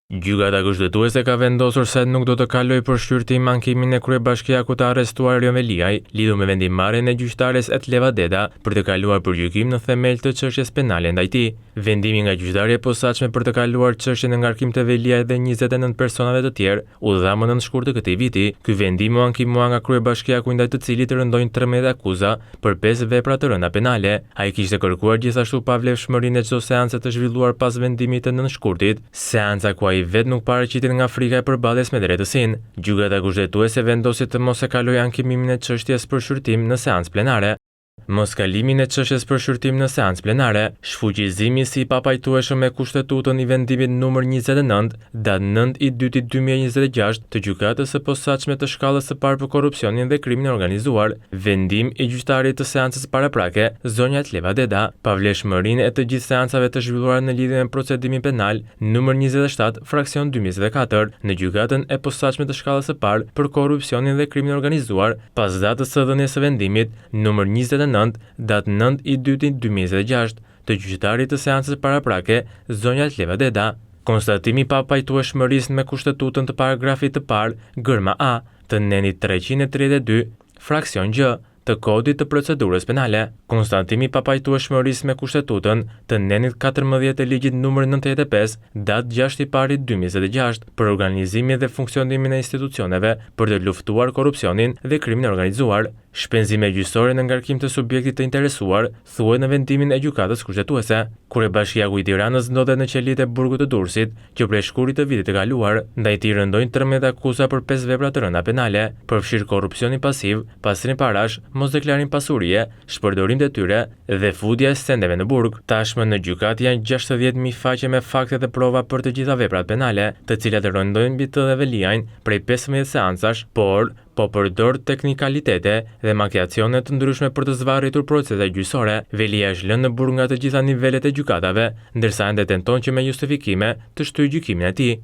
Gjykata kushtetuese ka vendosur se nuk do të kaloj për shqyrtim ankimin e kryebashkiakut të arrestuar Erjon Veliaj, lidhur me vendimmarrjen e gjyqtares Etleva Deda për të kaluar për gjykim në themel të çështjes penale ndaj tij. Vendimi nga gjyqtarja e posaçme për të kaluar çështjen e ngarkim të Veliaj dhe 29 personave të tjerë u dha më në shkurt të këtij viti. Ky vendim u ankimua nga kryebashkiaku ndaj të cilit rëndojnë 13 akuza për 5 vepra të rënda penale. Ai kishte kërkuar gjithashtu pavlefshmërinë e çdo seance të zhvilluar pas vendimit të nënshkurtit, seanca ku ai vetë nuk paraqitet nga frika e përballjes me drejtësinë. Gjykata kushtetuese vendosi të mos e kalojë ankimin e çështjes për shqyrtim në seancë plenare. Mos kalimin e çështjes për shqyrtim në seancë plenare, shfuqizimi si i papajtueshëm me kushtetutën i vendimit numër 29, datë 9/2/2026 të gjykatës së posaçme të shkallës së parë për korrupsionin dhe krimin e organizuar, vendim i gjyqtarit të seancës paraprake, zonja Etleva Deda, pavlefshmërinë e të gjithë seancave të zhvilluara në lidhje me procedimin penal numër 27, fraksion 2024, në gjykatën e posaçme të shkallës së parë për korrupsionin dhe krimin e organizuar, pas datës së dhënies së vendimit numër 29, datë 9/2/2026 të gjyqtarit të seancës paraprake, zonja Etleva Deda. Konstatimi pa pajtueshmërisë me kushtetutën të paragrafit të parë, gërma A, të nenit 332, fraksion G, të kodit të procedurës penale. Konstatimi pa pajtueshmërisë me kushtetutën të nenit 14 të ligjit numër 95, datë 6/1/2026 për organizimin dhe funksionimin e institucioneve për të luftuar korrupsionin dhe krimin e organizuar. Shpenzime gjyqësore në ngarkim të subjektit të interesuar, thuhet në vendimin e gjykatës kushtetuese. Kryebashkiaku i Tiranës ndodhet në qelitë e burgut të Durrësit, që prej shkurtit të vitit të kaluar, ndaj tij rëndojnë 13 akuza për 5 vepra të rënda penale, përfshirë korrupsionin pasiv, pastrim parash, mosdeklarim pasurie, shpërdorim detyre dhe futja e stendeve në burg. Tashmë në gjykatë janë 60.000 faqe me fakte dhe prova për të gjitha veprat penale, të cilat rëndojnë mbi të dhe Veliajn prej 15 seancash, por po përdor teknikalitete dhe makiacione të ndryshme për të zvarritur procese gjyqësore. Veliaj është lënë në burg nga të gjitha nivelet e gjykatave, ndërsa ende tenton që me justifikime të shtyjë gjykimin e tij.